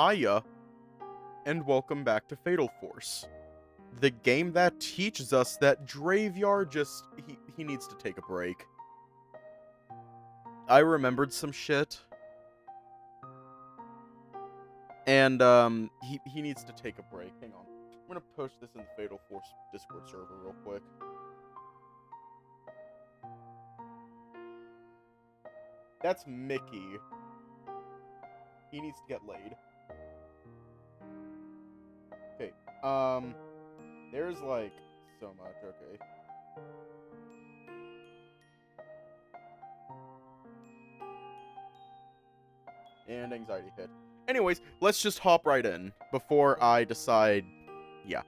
Hiya, and welcome back to Fatal Force. The game that teaches us that Dravyar he needs to take a break. I remembered some shit. And, he needs to take a break. Hang on. I'm gonna post this in the Fatal Force Discord server real quick. That's Mickey. He needs to get laid. Okay, there's, like, so much, okay. And anxiety hit. Anyways, let's just hop right in, before I decide, yeah.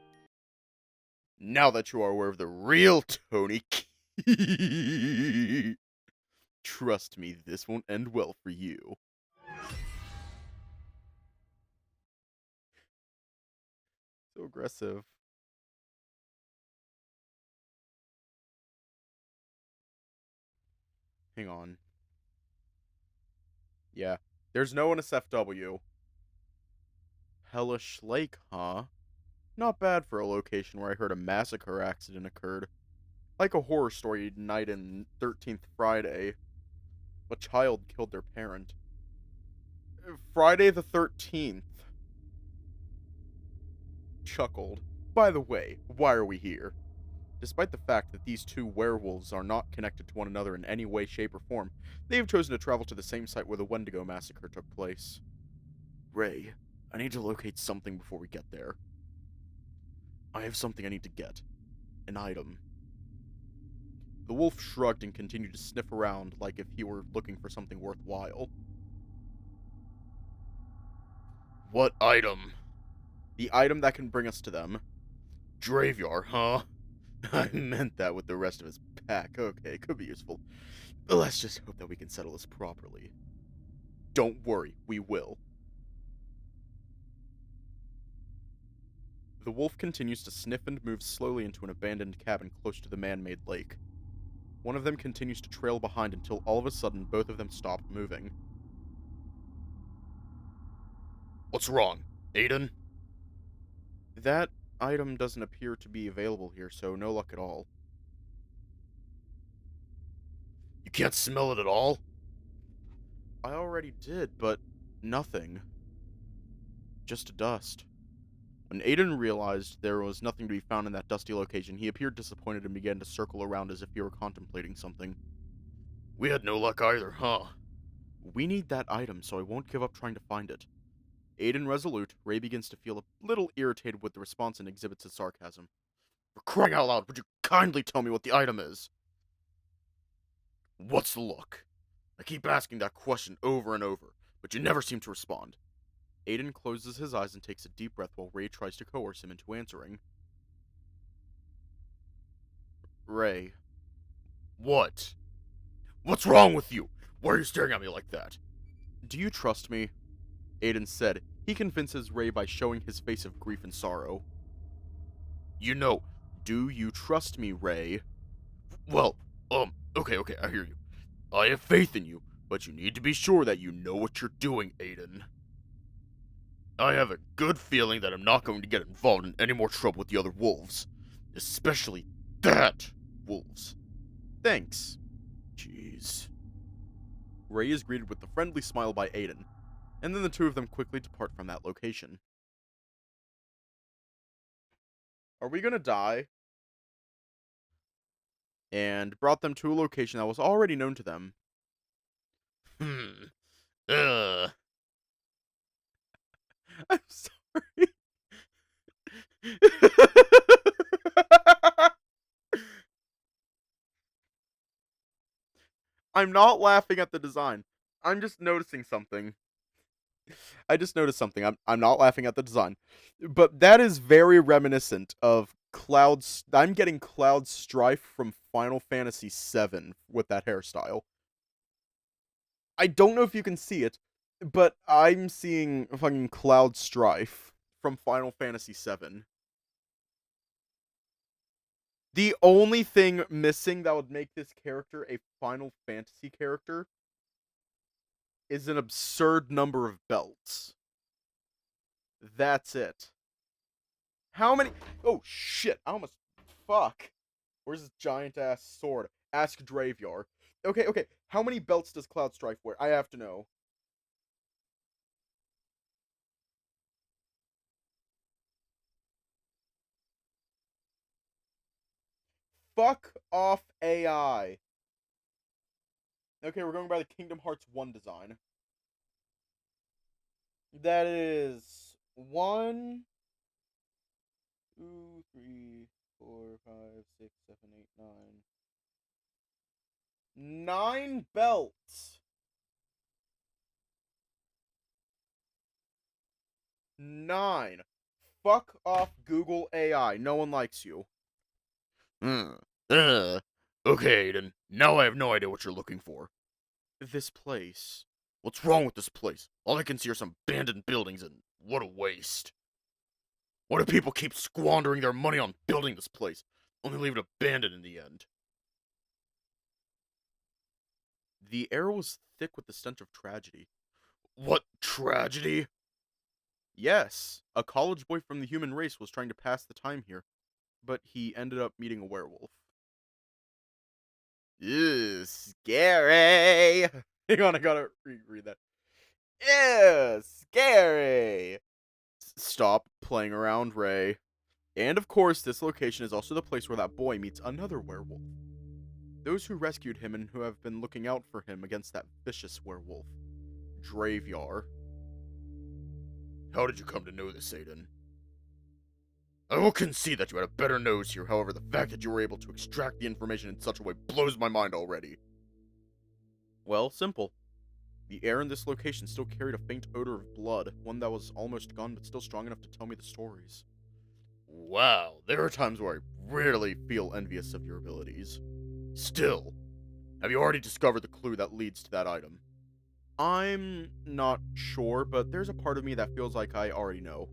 Now that you are aware of the real Tony, trust me, this won't end well for you. So aggressive. Hang on. Yeah. There's no NSFW. Hellish Lake, huh? Not bad for a location where I heard a massacre accident occurred. Like a horror story night in 13th Friday. A child killed their parent. Friday the 13th. Chuckled. By the way, why are we here? Despite the fact that these two werewolves are not connected to one another in any way, shape, or form, they have chosen to travel to the same site where the Wendigo massacre took place. Ray, I need to locate something before we get there. I have something I need to get. An item. The wolf shrugged and continued to sniff around like if he were looking for something worthwhile. What item? The item that can bring us to them. Dravyar, huh? I meant that with the rest of his pack. Okay, could be useful. But let's just hope that we can settle this properly. Don't worry, we will. The wolf continues to sniff and moves slowly into an abandoned cabin close to the man-made lake. One of them continues to trail behind until all of a sudden both of them stop moving. What's wrong, Aiden? That item doesn't appear to be available here, so no luck at all. You can't smell it at all? I already did, but nothing. Just dust. When Aiden realized there was nothing to be found in that dusty location, he appeared disappointed and began to circle around as if he were contemplating something. We had no luck either, huh? We need that item, so I won't give up trying to find it. Aiden resolute, Ray begins to feel a little irritated with the response and exhibits his sarcasm. For crying out loud, would you kindly tell me what the item is? What's the look? I keep asking that question over and over, but you never seem to respond. Aiden closes his eyes and takes a deep breath while Ray tries to coerce him into answering. Ray. What? What's wrong with you? Why are you staring at me like that? Do you trust me? Aiden said. He convinces Ray by showing his face of grief and sorrow. You know, do you trust me, Ray? Well, okay, I hear you. I have faith in you, but you need to be sure that you know what you're doing, Aiden. I have a good feeling that I'm not going to get involved in any more trouble with the other wolves. Especially that wolves. Thanks. Jeez. Ray is greeted with a friendly smile by Aiden, and then the two of them quickly depart from that location. Are we gonna die? And brought them to a location that was already known to them. Uh. I'm sorry. I'm not laughing at the design. I'm just noticing something. I just noticed something. I'm not laughing at the design. But that is very reminiscent of Cloud's. I'm getting Cloud Strife from Final Fantasy VII with that hairstyle. I don't know if you can see it, but I'm seeing fucking Cloud Strife from Final Fantasy VII. The only thing missing that would make this character a Final Fantasy character is an absurd number of belts. That's it. How many? Oh shit! I almost. Fuck. Where's this giant ass sword? Ask Dravyar. Okay, okay. How many belts does Cloud Strife wear? I have to know. Fuck off AI. Okay, we're going by the Kingdom Hearts 1 design. That is 1, 2, 3, 4, 5, 6, 7, 8, 9. 9 belts. 9. Fuck off Google AI. No one likes you. Hmm. Okay, then. Now I have no idea what you're looking for. This place. What's wrong with this place? All I can see are some abandoned buildings, and what a waste. Why do people keep squandering their money on building this place, only leave it abandoned in the end? The air was thick with the stench of tragedy. What tragedy? Yes, a college boy from the human race was trying to pass the time here, but he ended up meeting a werewolf. Ew, scary! Hang on, I gotta reread that. Ew, scary! Stop playing around, Ray. And of course, this location is also the place where that boy meets another werewolf. Those who rescued him and who have been looking out for him against that vicious werewolf. Dravyar. How did you come to know this, Aiden? I will concede that you had a better nose here, however, the fact that you were able to extract the information in such a way blows my mind already. Well, simple. The air in this location still carried a faint odor of blood, one that was almost gone but still strong enough to tell me the stories. Wow, there are times where I rarely feel envious of your abilities. Still, have you already discovered the clue that leads to that item? I'm not sure, but there's a part of me that feels like I already know.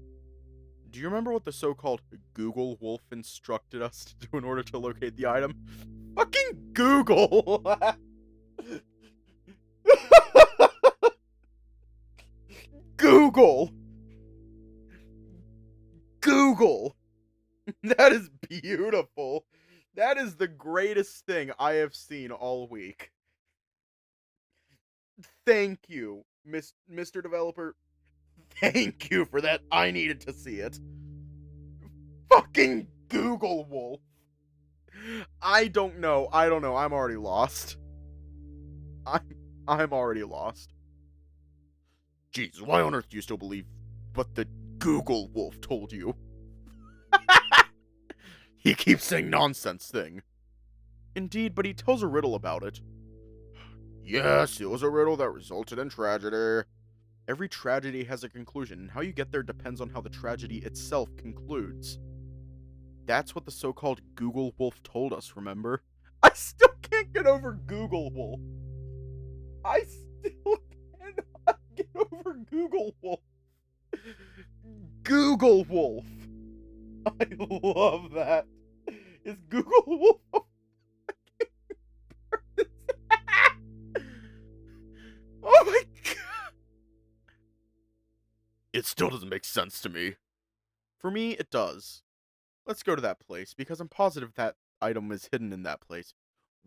Do you remember what the so-called Google Wolf instructed us to do in order to locate the item? Fucking Google! Google! Google! That is beautiful. That is the greatest thing I have seen all week. Thank you, Mr. Developer. Thank you for that. I needed to see it. Fucking Google Wolf. I don't know. I don't know. I'm already lost. I'm I'm already lost. Jeez, why on earth do you still believe what the Google Wolf told you? He keeps saying nonsense thing. Indeed, but he tells a riddle about it. Yes, it was a riddle that resulted in tragedy. Every tragedy has a conclusion, and how you get there depends on how the tragedy itself concludes. That's what the so-called Google Wolf told us, remember? I still can't get over Google Wolf. I still cannot get over Google Wolf. Google Wolf. I love that. Is Google Wolf a fucking person? Oh my god. It still doesn't make sense to me. For me, it does. Let's go to that place, because I'm positive that item is hidden in that place.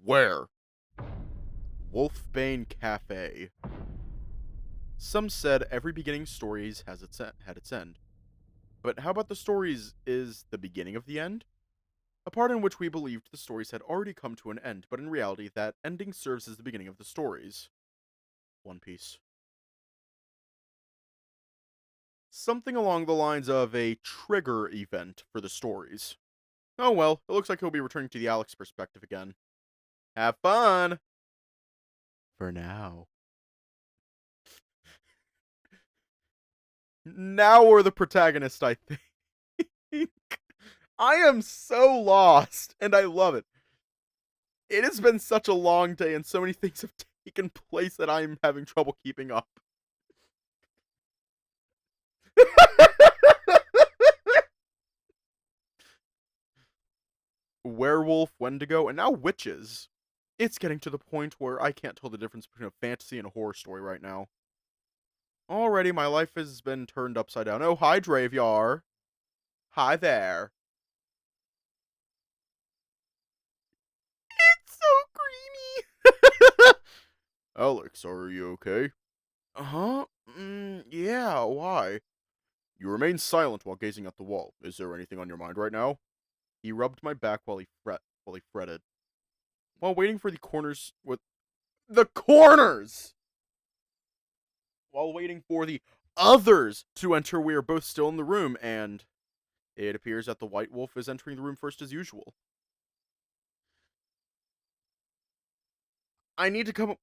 Where? Wolfbane Cafe. Some said every beginning stories had its end. But how about the stories is the beginning of the end? A part in which we believed the stories had already come to an end, but in reality that ending serves as the beginning of the stories. One Piece. Something along the lines of a trigger event for the stories. Oh well, it looks like he'll be returning to the Alex perspective again. Have fun! For now. Now we're the protagonist, I think. I am so lost, and I love it. It has been such a long day, and so many things have taken place that I'm having trouble keeping up. Werewolf, Wendigo, and now witches. It's getting to the point where I can't tell the difference between a fantasy and a horror story right now. Already, my life has been turned upside down. Oh, hi, Dravyar. Hi there. It's so creamy. Alex, are you okay? Huh? Yeah, why? You remain silent while gazing at the wall. Is there anything on your mind right now? He rubbed my back while he fretted. While waiting for the corners with the corners! While waiting for the others to enter, we are both still in the room, and it appears that the White Wolf is entering the room first as usual. I need to come up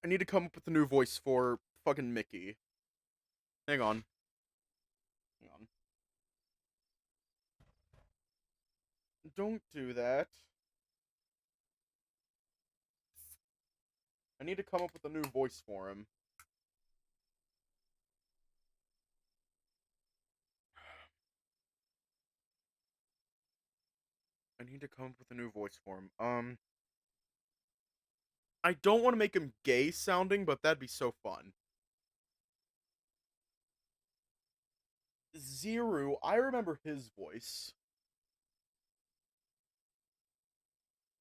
I need to come up with a new voice for fucking Mickey. Hang on. Hang on. Don't do that. I need to come up with a new voice for him. I need to come up with a new voice for him. I don't want to make him gay sounding, but that'd be so fun. Zearu, I remember his voice.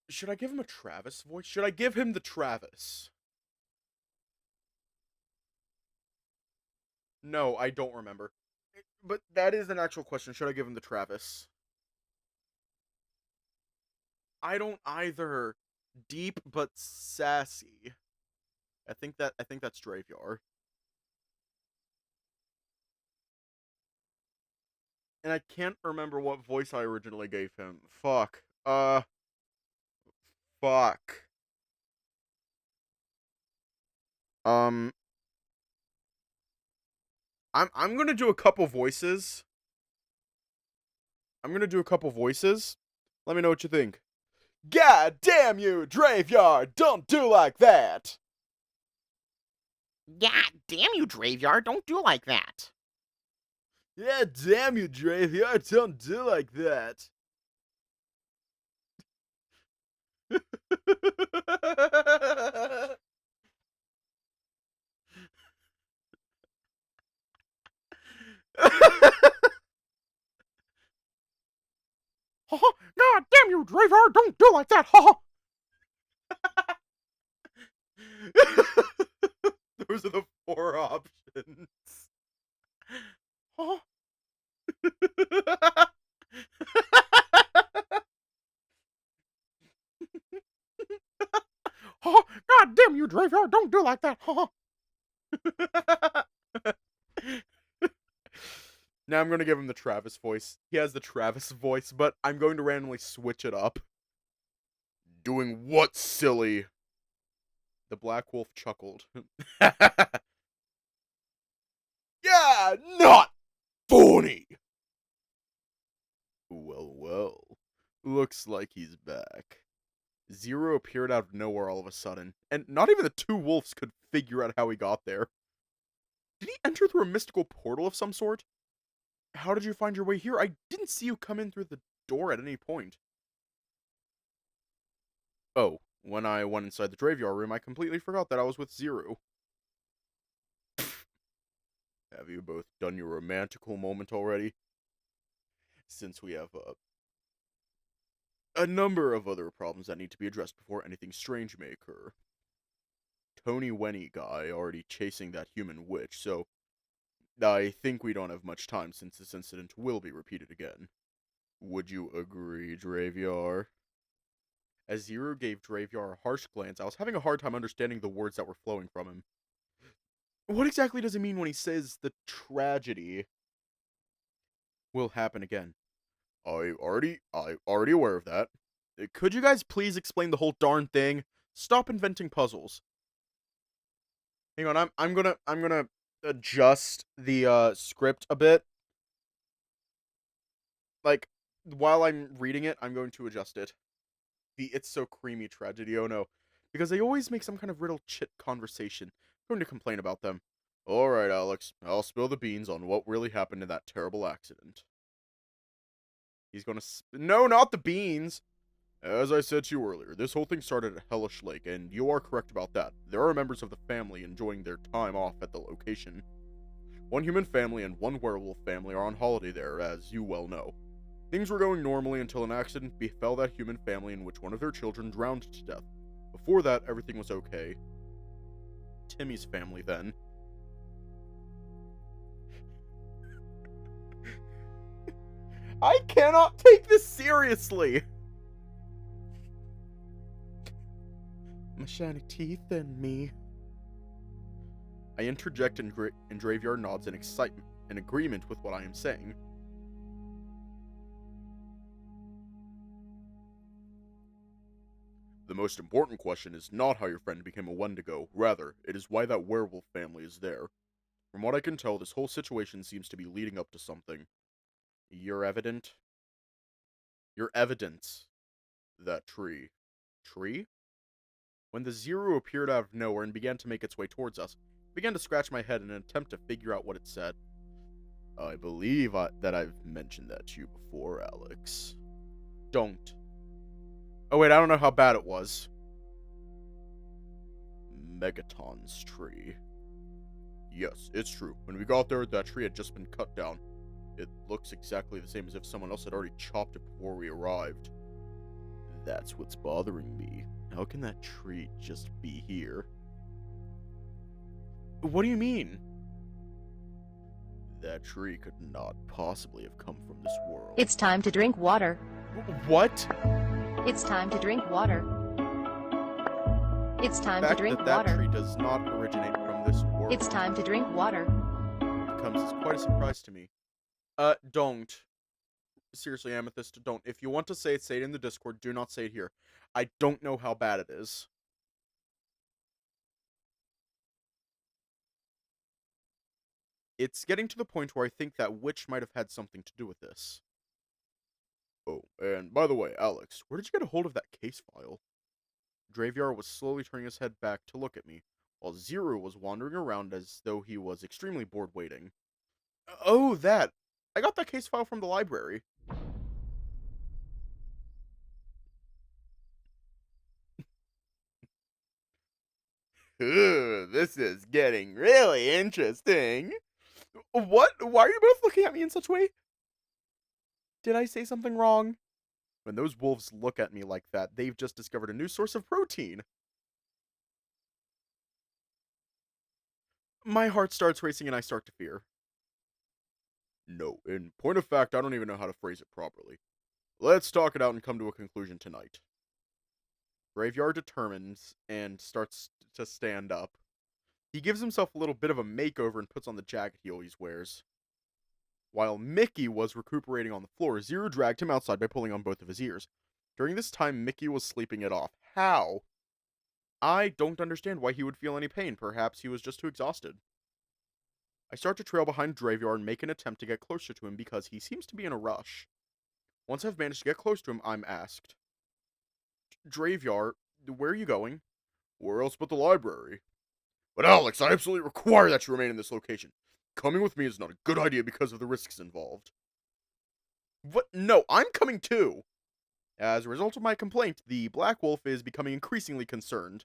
Should I give him a Travis voice? Should I give him the Travis? No, I don't remember. But that is an actual question. Should I give him the Travis? I don't either. Deep but sassy. I think that's Dravyar. And I can't remember what voice I originally gave him. Fuck. Fuck. Um I'm gonna do a couple voices. I'm gonna do a couple voices. Let me know what you think. God damn you, Dravyar! Don't do like that! God damn you, Dravyar, don't do like that. Yeah, damn you, Dravyar! Don't do like that! God damn you, Dravyar, don't do like that. Those are the 4 options. God damn you, Dravyar, don't do like that. Now I'm gonna give him the Travis voice. He has the Travis voice, but I'm going to randomly switch it up. Doing what, silly? The Black Wolf chuckled. Yeah, not funny! Well, well. Looks like he's back. Zero appeared out of nowhere all of a sudden, and not even the 2 wolves could figure out how he got there. Did he enter through a mystical portal of some sort? How did you find your way here? I didn't see you come in through the door at any point. Oh, when I went inside the Dravyar room, I completely forgot that I was with Zearu. Have you both done your romantical moment already? Since we have a number of other problems that need to be addressed before anything strange may occur. Tony Wenny guy already chasing that human witch, so I think we don't have much time since this incident will be repeated again. Would you agree, Dravyar? As Zero gave Dravyar a harsh glance, I was having a hard time understanding the words that were flowing from him. What exactly does he mean when he says the tragedy will happen again? I already aware of that. Could you guys please explain the whole darn thing? Stop inventing puzzles. Hang on, I'm gonna adjust the script a bit. Like, while I'm reading it, I'm going to adjust it. The It's So Creamy tragedy, oh no. Because they always make some kind of riddle chit conversation. I'm going to complain about them. Alright, Alex, I'll spill the beans on what really happened in that terrible accident. He's gonna no, not the beans! As I said to you earlier, this whole thing started at Hellish Lake, and you are correct about that. There are members of the family enjoying their time off at the location. One human family and one werewolf family are on holiday there, as you well know. Things were going normally until an accident befell that human family in which one of their children drowned to death. Before that, everything was okay. Timmy's family, then. I cannot take this seriously! My shiny teeth and me. I interject and Graveyard nods in excitement, in agreement with what I am saying. The most important question is not how your friend became a Wendigo, rather, it is why that werewolf family is there. From what I can tell, this whole situation seems to be leading up to something. You're evident? Your evidence. That tree. Tree? When the Zearu appeared out of nowhere and began to make its way towards us, I began to scratch my head in an attempt to figure out what it said. I believe that I've mentioned that to you before, Alex. Don't. Oh wait, I don't know how bad it was. Megaton's tree. Yes, it's true. When we got there, that tree had just been cut down. It looks exactly the same as if someone else had already chopped it before we arrived. That's what's bothering me. How can that tree just be here? What do you mean? That tree could not possibly have come from this world. It's time to drink water. What? It's time to drink water. It's time to drink that water. tree does not originate from this world. It's time to drink water. It comes as quite a surprise to me. Don't. Seriously, Amethyst, don't. If you want to say it in the Discord. Do not say it here. I don't know how bad it is. It's getting to the point where I think that witch might have had something to do with this. Oh, and by the way, Alex, where did you get a hold of that case file? Dravyar was slowly turning his head back to look at me, while Zearu was wandering around as though he was extremely bored waiting. Oh, that! I got that case file from the library. Ooh, this is getting really interesting. What? Why are you both looking at me in such a way? Did I say something wrong? When those wolves look at me like that, they've just discovered a new source of protein. My heart starts racing and I start to fear. No, in point of fact, I don't even know how to phrase it properly. Let's talk it out and come to a conclusion tonight. Graveyard determines and starts to stand up. He gives himself a little bit of a makeover and puts on the jacket he always wears. While Mickey was recuperating on the floor, Zearu dragged him outside by pulling on both of his ears. During this time, Mickey was sleeping it off. How? I don't understand why he would feel any pain. Perhaps he was just too exhausted. I start to trail behind Dravyar and make an attempt to get closer to him because he seems to be in a rush. Once I've managed to get close to him, I'm asked, Dravyar, where are you going? Where else but the library? But Alex, I absolutely require that you remain in this location. Coming with me is not a good idea because of the risks involved. What? No, I'm coming too! As a result of my complaint, the Black Wolf is becoming increasingly concerned.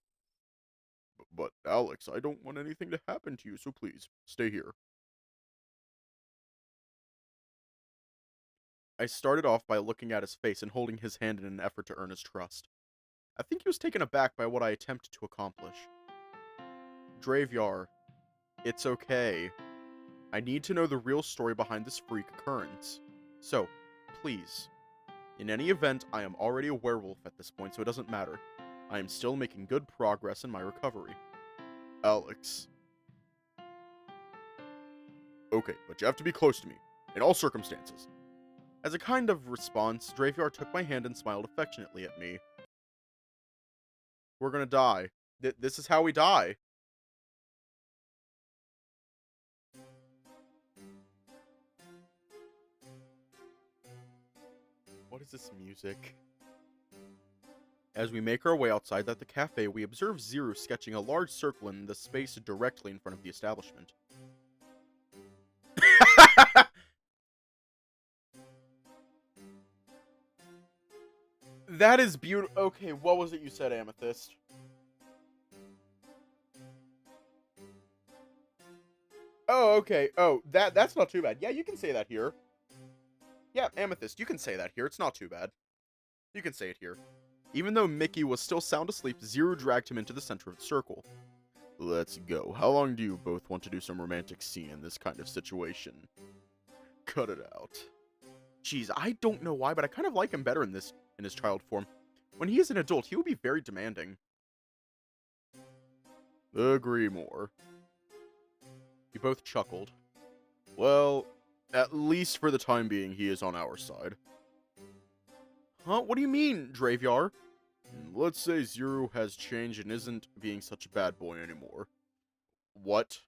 But Alex, I don't want anything to happen to you, so please, stay here. I started off by looking at his face and holding his hand in an effort to earn his trust. I think he was taken aback by what I attempted to accomplish. Dravyar, it's okay. I need to know the real story behind this freak occurrence. So, please. In any event, I am already a werewolf at this point, so it doesn't matter. I am still making good progress in my recovery. Alex. Okay, but you have to be close to me, in all circumstances. As a kind of response, Dravyar took my hand and smiled affectionately at me. We're gonna die. This is how we die. What is this music? As we make our way outside at the cafe, we observe Zearu sketching a large circle in the space directly in front of the establishment. That is beautiful. Okay, what was it you said, Oh, okay. Oh, that's not too bad. Yeah, you can say that here. Yeah, Amethyst, you can say that here. It's not too bad. You can say it here. Even though Mickey was still sound asleep, Zearu dragged him into the center of the circle. Let's go. How long do you both want to do some romantic scene in this kind of situation? Cut it out. Jeez, I don't know why, but I kind of like him better in his child form. When he is an adult, he will be very demanding. Agree more. We both chuckled. Well, at least for the time being, he is on our side. Huh? What do you mean, Dravyar? Let's say Zearu has changed and isn't being such a bad boy anymore. What?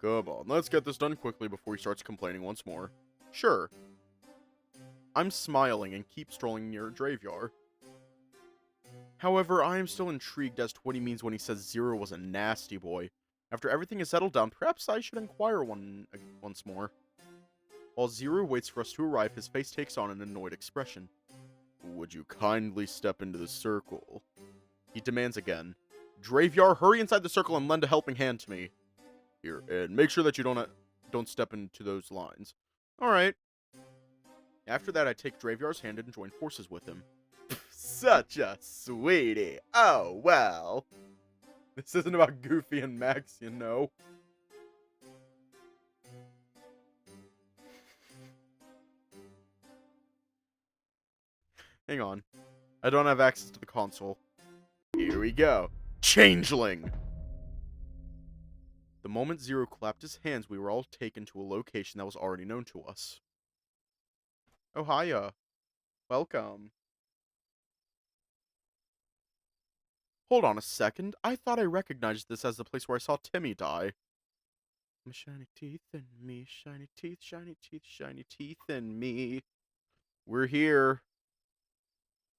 Come on, let's get this done quickly before he starts complaining once more. Sure. I'm smiling and keep strolling near Dravyar. However, I am still intrigued as to what he means when he says Zearu was a nasty boy. After everything is settled down, perhaps I should inquire once more. While Zearu waits for us to arrive, his face takes on an annoyed expression. Would you kindly step into the circle? He demands again. Dravyar, hurry inside the circle and lend a helping hand to me. Here, and make sure that you don't step into those lines. Alright. After that, I take Dravyar's hand and join forces with him. Such a sweetie. Oh, well. This isn't about Goofy and Max, you know. Hang on. I don't have access to the console. Here we go. Changeling! The moment Zearu clapped his hands, we were all taken to a location that was already known to us. Oh, hiya. Welcome. Hold on a second. I thought I recognized this as the place where I saw Timmy die. My shiny teeth in me, shiny teeth, shiny teeth, shiny teeth in me. We're here.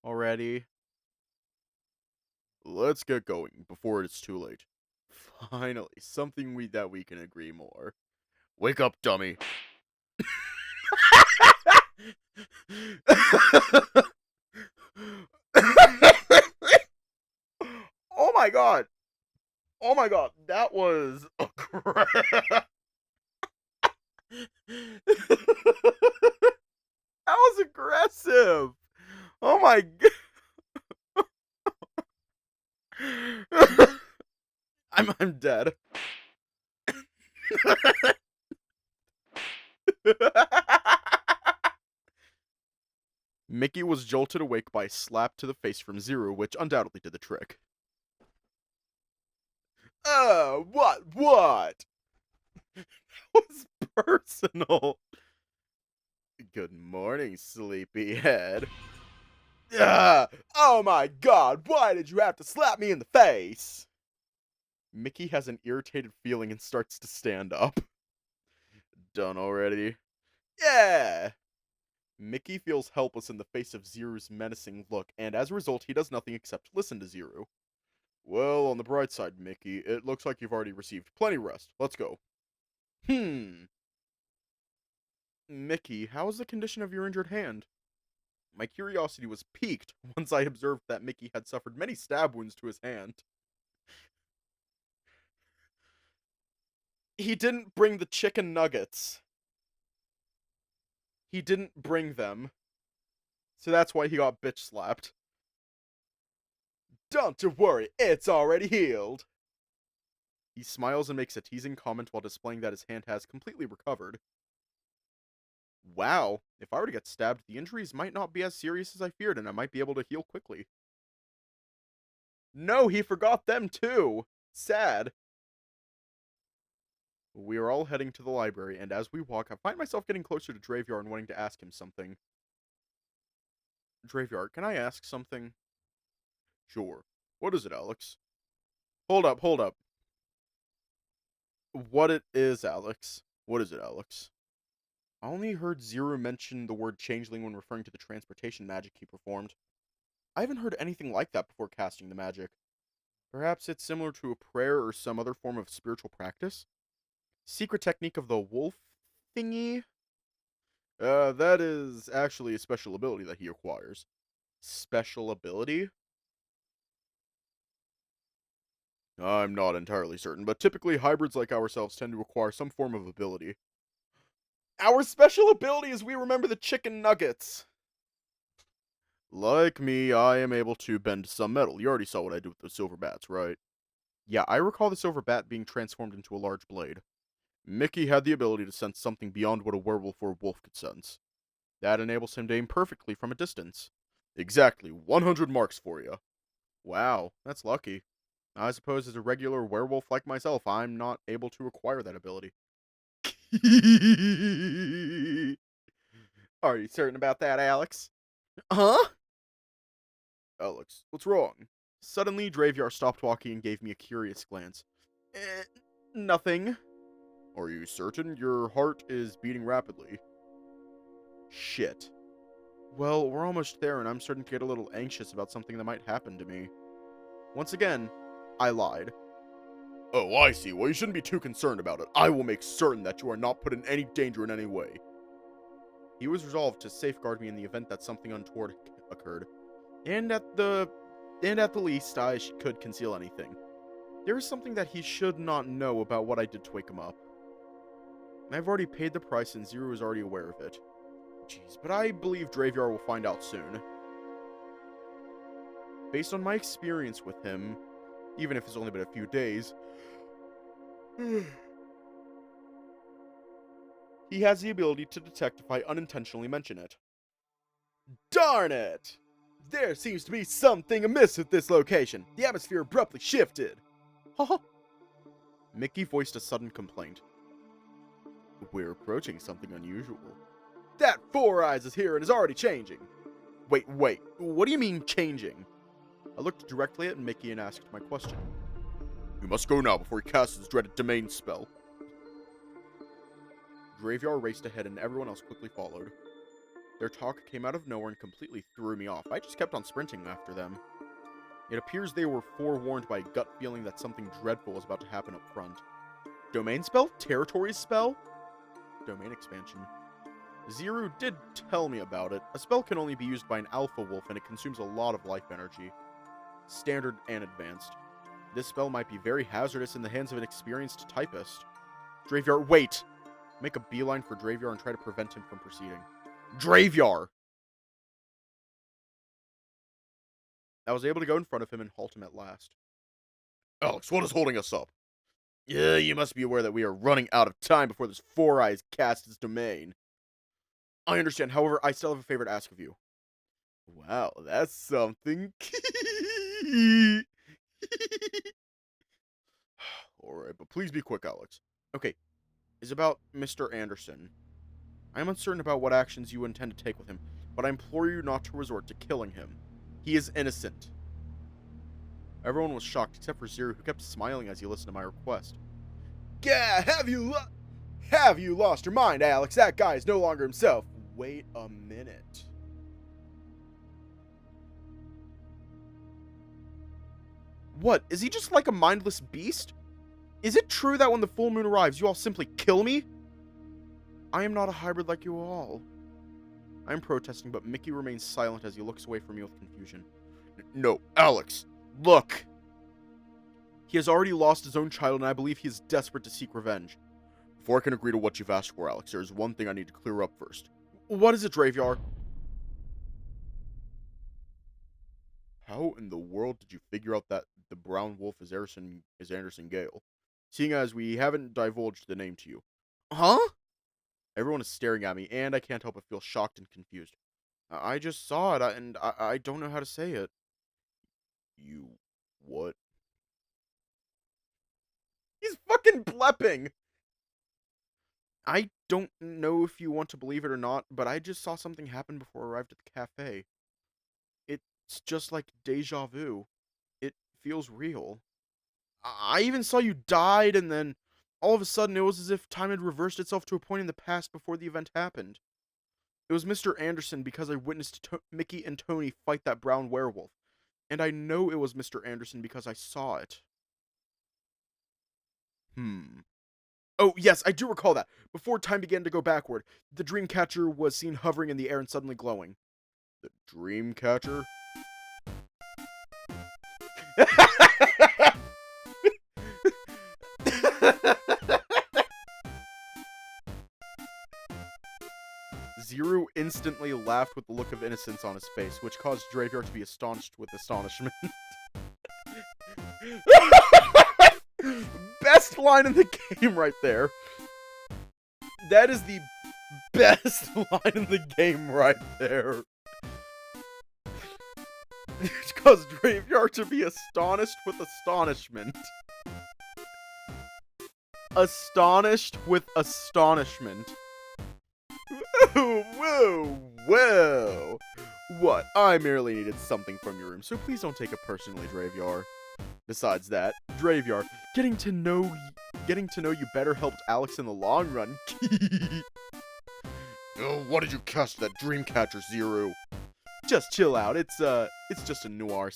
Already. Let's get going before it's too late. Finally, something that we can agree more. Wake up, dummy. Oh my god. Oh my god, that was that was aggressive. Oh my god. I'm dead. Mickey was jolted awake by a slap to the face from Zearu, which undoubtedly did the trick. What? That was personal. Good morning, sleepyhead. Oh my god, why did you have to slap me in the face? Mickey has an irritated feeling and starts to stand up. Done already? Yeah! Mickey feels helpless in the face of Zeru's menacing look, and as a result, he does nothing except listen to Zeru. Well, on the bright side, Mickey, it looks like you've already received plenty rest. Let's go. Mickey, how is the condition of your injured hand? My curiosity was piqued once I observed that Mickey had suffered many stab wounds to his hand. He didn't bring the chicken nuggets. He didn't bring them. So that's why he got bitch slapped. Don't you worry, it's already healed. He smiles and makes a teasing comment while displaying that his hand has completely recovered. Wow, if I were to get stabbed, the injuries might not be as serious as I feared, and I might be able to heal quickly. No, he forgot them too! Sad. We are all heading to the library, and as we walk, I find myself getting closer to Dravyar and wanting to ask him something. Dravyar, can I ask something? Sure. What is it, Alex? Hold up. What it is, Alex? What is it, Alex? I only heard Zearu mention the word changeling when referring to the transportation magic he performed. I haven't heard anything like that before casting the magic. Perhaps it's similar to a prayer or some other form of spiritual practice? Secret technique of the wolf thingy? That is actually a special ability that he acquires. Special ability? I'm not entirely certain, but typically hybrids like ourselves tend to acquire some form of ability. Our special ability is we remember the chicken nuggets. Like me, I am able to bend some metal. You already saw what I do with the silver bats, right? Yeah, I recall the silver bat being transformed into a large blade. Mickey had the ability to sense something beyond what a werewolf or a wolf could sense. That enables him to aim perfectly from a distance. Exactly, 100 marks for you. Wow, that's lucky. I suppose as a regular werewolf like myself, I'm not able to acquire that ability. Are you certain about that, Alex? Huh? Alex, what's wrong? Suddenly, Dravyar stopped walking and gave me a curious glance. Nothing. Are you certain your heart is beating rapidly? Shit. Well, we're almost there, and I'm starting to get a little anxious about something that might happen to me. Once again, I lied. Oh, I see. Well, you shouldn't be too concerned about it. I will make certain that you are not put in any danger in any way. He was resolved to safeguard me in the event that something untoward occurred. And at the least, I could conceal anything. There is something that he should not know about what I did to wake him up. I've already paid the price, and Zearu is already aware of it. Jeez, but I believe Dravyar will find out soon. Based on my experience with him, even if it's only been a few days, he has the ability to detect if I unintentionally mention it. Darn it! There seems to be something amiss at this location. The atmosphere abruptly shifted. Haha. Mickey voiced a sudden complaint. We're approaching something unusual. That Four Eyes is here and is already changing. Wait, what do you mean changing? I looked directly at Mickey and asked my question. You must go now before he casts his dreaded domain spell. Dravyar raced ahead and everyone else quickly followed. Their talk came out of nowhere and completely threw me off. I just kept on sprinting after them. It appears they were forewarned by a gut feeling that something dreadful was about to happen up front. Domain spell? Territory spell? Domain expansion. Zearu did tell me about it. A spell can only be used by an alpha wolf and it consumes a lot of life energy. Standard and advanced. This spell might be very hazardous in the hands of an experienced typist. Dravyar, wait! Make a beeline for Dravyar and try to prevent him from proceeding. Dravyar! I was able to go in front of him and halt him at last. Alex, what is holding us up? Yeah, you must be aware that we are running out of time before this Four Eyes casts its domain. I understand, however, I still have a favor to ask of you. Wow, that's something. Alright, but please be quick, Alex. Okay, it's about Mr. Anderson. I am uncertain about what actions you intend to take with him, but I implore you not to resort to killing him. He is innocent. Everyone was shocked except for Zearu, who kept smiling as he listened to my request. Gah, have you lost your mind, Alex? That guy is no longer himself. Wait a minute. What? Is he just like a mindless beast? Is it true that when the full moon arrives, you all simply kill me? I am not a hybrid like you all. I am protesting, but Mickey remains silent as he looks away from me with confusion. No, Alex, look! He has already lost his own child, and I believe he is desperate to seek revenge. Before I can agree to what you've asked for, Alex, there is one thing I need to clear up first. What is it, Dravyar? How in the world did you figure out that the brown wolf is Anderson Gale? Seeing as we haven't divulged the name to you. Huh? Everyone is staring at me, and I can't help but feel shocked and confused. I just saw it, and I don't know how to say it. You... what? He's fucking blepping! I don't know if you want to believe it or not, but I just saw something happen before I arrived at the cafe. It's just like deja vu. It feels real. I even saw you died, and then all of a sudden it was as if time had reversed itself to a point in the past before the event happened. It was Mr. Anderson because I witnessed Mickey and Tony fight that brown werewolf. And I know it was Mr. Anderson because I saw it. Oh, yes, I do recall that. Before time began to go backward, the Dreamcatcher was seen hovering in the air and suddenly glowing. The Dreamcatcher? Zearu instantly laughed with the look of innocence on his face, which caused Draveyard to be astonished with astonishment. Best line in the game right there. That is the best line in the game right there. It caused Graveyard to be astonished with astonishment. Astonished with astonishment. Whoa, whoa. What? I merely needed something from your room, so please don't take it personally, Draveyard. Besides that, Draveyard, getting to know you better helped Alex in the long run. Oh, what did you cast that Dreamcatcher, Zearu? Just chill out. It's just a noir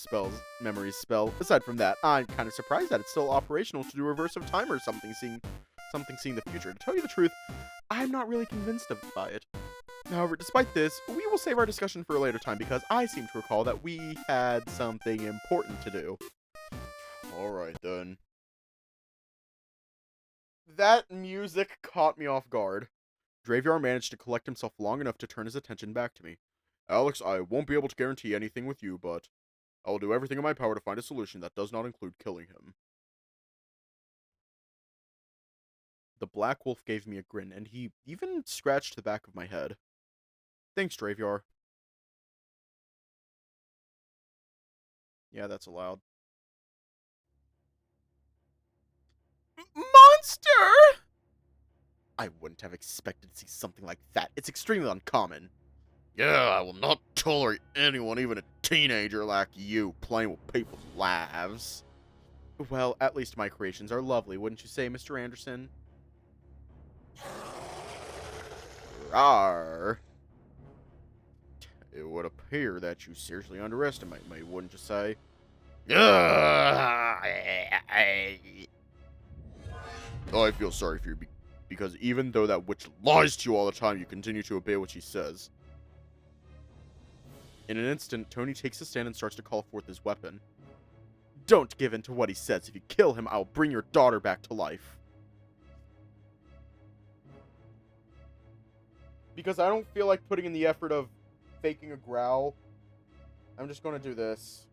memory spell. Aside from that, I'm kind of surprised that it's still operational to do reverse of time or something, seeing the future. To tell you the truth, I'm not really convinced by it. However, despite this, we will save our discussion for a later time because I seem to recall that we had something important to do. Alright then. That music caught me off guard. Draveyard managed to collect himself long enough to turn his attention back to me. Alex, I won't be able to guarantee anything with you, but I will do everything in my power to find a solution that does not include killing him. The Black Wolf gave me a grin, and he even scratched the back of my head. Thanks, Draveyard. Yeah, that's allowed. Monster! I wouldn't have expected to see something like that. It's extremely uncommon. Yeah, I will not tolerate anyone, even a teenager like you, playing with people's lives. Well, at least my creations are lovely, wouldn't you say, Mr. Anderson? Rawr. It would appear that you seriously underestimate me, wouldn't you say? I feel sorry for you, because even though that witch lies to you all the time, you continue to obey what she says. In an instant, Tony takes a stand and starts to call forth his weapon. Don't give in to what he says. If you kill him, I'll bring your daughter back to life. Because I don't feel like putting in the effort of faking a growl, I'm just going to do this.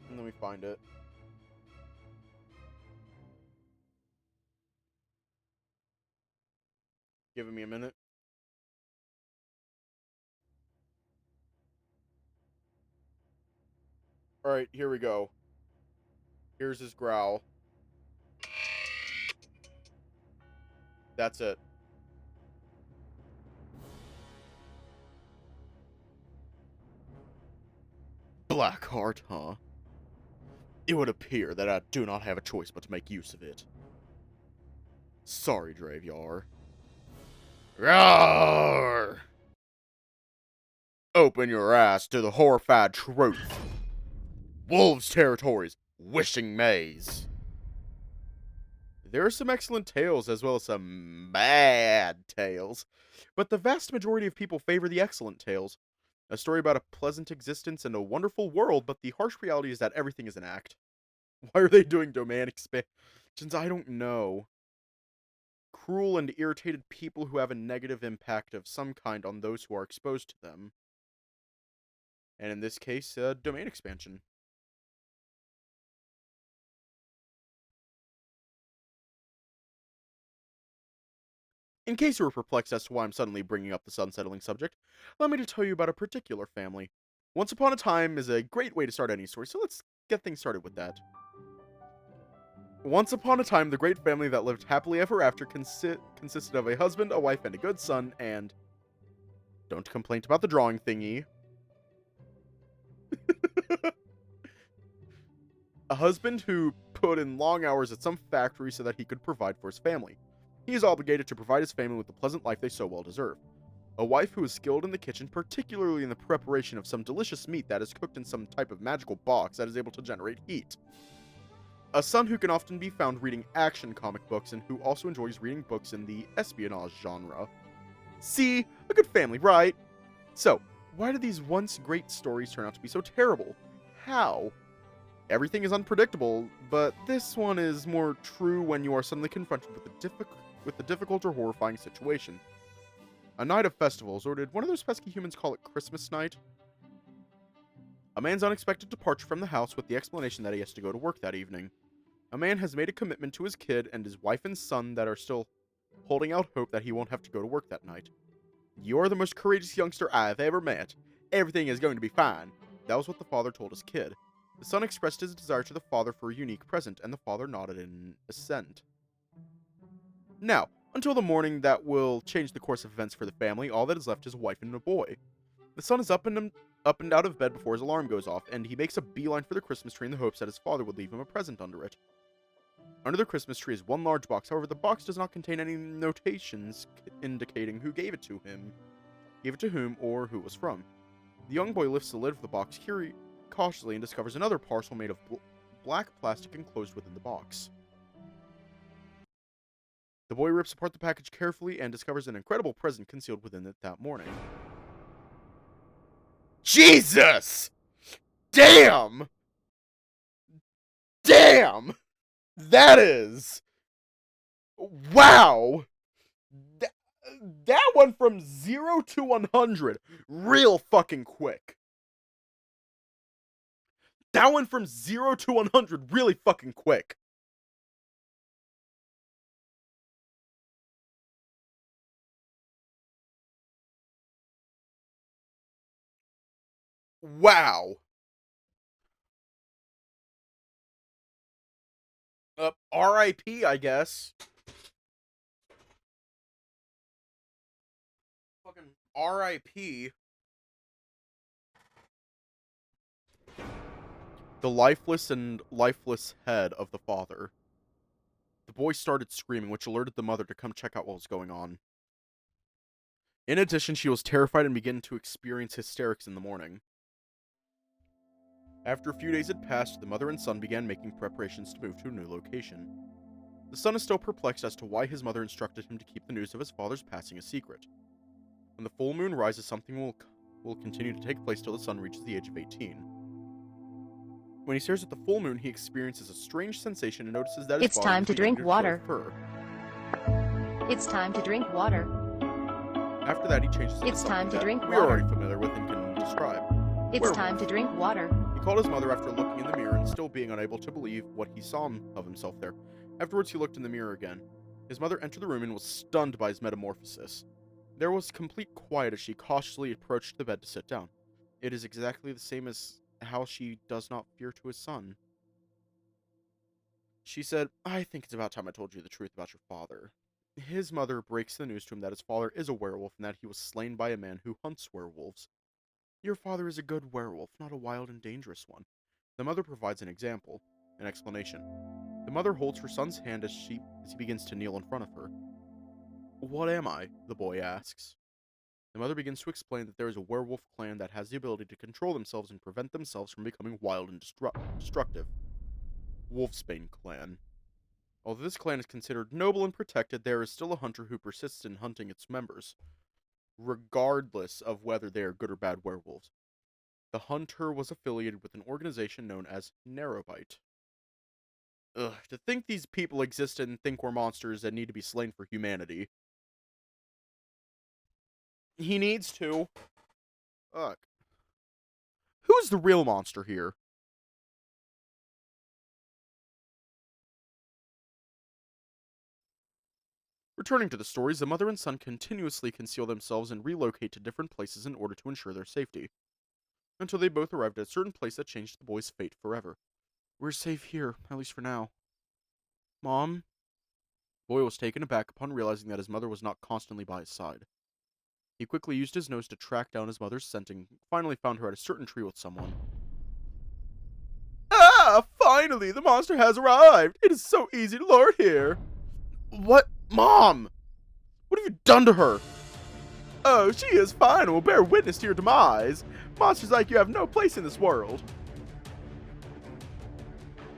And let me find it. Giving me a minute. Alright, here we go. Here's his growl. That's it. Blackheart, huh? It would appear that I do not have a choice but to make use of it. Sorry, Draveyard. Roar! Open your eyes to the horrified truth. Wolves' territories, wishing maze. There are some excellent tales as well as some bad tales, but the vast majority of people favor the excellent tales. A story about a pleasant existence and a wonderful world, but the harsh reality is that everything is an act. Why are they doing domain expansions? I don't know. Cruel and irritated people who have a negative impact of some kind on those who are exposed to them. And in this case, domain expansion. In case you were perplexed as to why I'm suddenly bringing up this unsettling subject, allow me to tell you about a particular family. Once upon a time is a great way to start any story, so let's get things started with that. Once upon a time, the great family that lived happily ever after consisted of a husband, a wife, and a good son, and... Don't complain about the drawing thingy. A husband who put in long hours at some factory so that he could provide for his family. He is obligated to provide his family with the pleasant life they so well deserve. A wife who is skilled in the kitchen, particularly in the preparation of some delicious meat that is cooked in some type of magical box that is able to generate heat. A son who can often be found reading action comic books and who also enjoys reading books in the espionage genre. See? A good family, right? So, why did these once great stories turn out to be so terrible? How? Everything is unpredictable, but this one is more true when you are suddenly confronted with a difficult or horrifying situation. A night of festivals, or did one of those pesky humans call it Christmas night? A man's unexpected departure from the house with the explanation that he has to go to work that evening. A man has made a commitment to his kid and his wife and son that are still holding out hope that he won't have to go to work that night. "You're the most courageous youngster I've ever met. Everything is going to be fine." That was what the father told his kid. The son expressed his desire to the father for a unique present, and the father nodded in assent. Now, until the morning that will change the course of events for the family, all that is left is a wife and a boy. The son is up and out of bed before his alarm goes off, and he makes a beeline for the Christmas tree in the hopes that his father would leave him a present under it. Under the Christmas tree is one large box. However, the box does not contain any notations indicating who gave it to him, gave it to whom, or who it was from. The young boy lifts the lid of the box cautiously and discovers another parcel made of black plastic enclosed within the box. The boy rips apart the package carefully and discovers an incredible present concealed within it that morning. Jesus! Damn! Damn! That is... Wow! That went from 0 to 100 real fucking quick. That went from 0 to 100 really fucking quick. Wow. R.I.P., I guess. Fucking R.I.P. The lifeless and lifeless head of the father. The boy started screaming, which alerted the mother to come check out what was going on. In addition, she was terrified and began to experience hysterics in the morning. After a few days had passed, the mother and son began making preparations to move to a new location. The son is still perplexed as to why his mother instructed him to keep the news of his father's passing a secret. When the full moon rises, something will continue to take place till the son reaches the age of 18. When he stares at the full moon, he experiences a strange sensation and notices that his It's father time is to beginning drink grow water. fur. It's time to drink water. After that, he changes into It's time something to that drink we are already water. familiar with and can describe. It's Werewolf. time to drink water. He called his mother after looking in the mirror and still being unable to believe what he saw of himself there. Afterwards, he looked in the mirror again. His mother entered the room and was stunned by his metamorphosis. There was complete quiet as she cautiously approached the bed to sit down. It is exactly the same as how she does not fear to his son. She said, "I think it's about time I told you the truth about your father." His mother breaks the news to him that his father is a werewolf and that he was slain by a man who hunts werewolves. "Your father is a good werewolf, not a wild and dangerous one." The mother provides an explanation. The mother holds her son's hand as he begins to kneel in front of her. "What am I?" the boy asks. The mother begins to explain that there is a werewolf clan that has the ability to control themselves and prevent themselves from becoming wild and destructive. Wolfsbane clan. Although this clan is considered noble and protected, there is still a hunter who persists in hunting its members, regardless of whether they are good or bad werewolves. The hunter was affiliated with an organization known as Narrowbite. Ugh, to think these people exist and think we're monsters and need to be slain for humanity. He needs to. Ugh. Who's the real monster here? Returning to the stories, the mother and son continuously conceal themselves and relocate to different places in order to ensure their safety, until they both arrived at a certain place that changed the boy's fate forever. "We're safe here, at least for now." "Mom?" The boy was taken aback upon realizing that his mother was not constantly by his side. He quickly used his nose to track down his mother's scent and finally found her at a certain tree with someone. "Ah! Finally, the monster has arrived! It is so easy to lure it here!" "What? Mom! What have you done to her?" "Oh, she is fine and will bear witness to your demise. Monsters like you have no place in this world."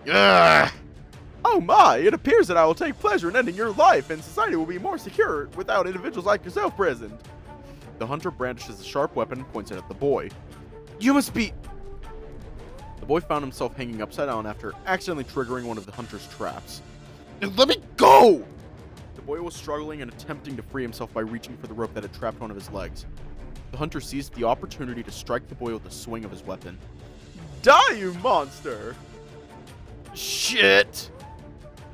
Ugh! "Oh my, it appears that I will take pleasure in ending your life, and society will be more secure without individuals like yourself present." The hunter brandishes a sharp weapon and points it at the boy. "You must be..." The boy found himself hanging upside down after accidentally triggering one of the hunter's traps. Let me go! The boy was struggling and attempting to free himself by reaching for the rope that had trapped one of his legs. The hunter seized the opportunity to strike the boy with a swing of his weapon. Die, you monster! Shit!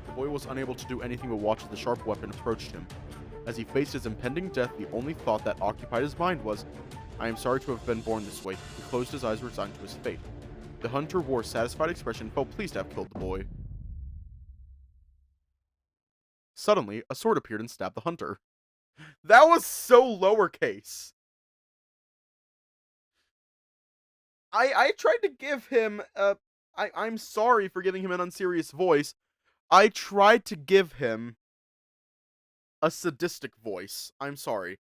The boy was unable to do anything but watch as the sharp weapon approached him. As he faced his impending death, the only thought that occupied his mind was, I am sorry to have been born this way. He closed his eyes, resigned to his fate. The hunter wore a satisfied expression and felt pleased to have killed the boy. Suddenly, a sword appeared and stabbed the hunter. That was so lowercase. I tried to give him I'm sorry for giving him an unserious voice. I tried to give him a sadistic voice. I'm sorry.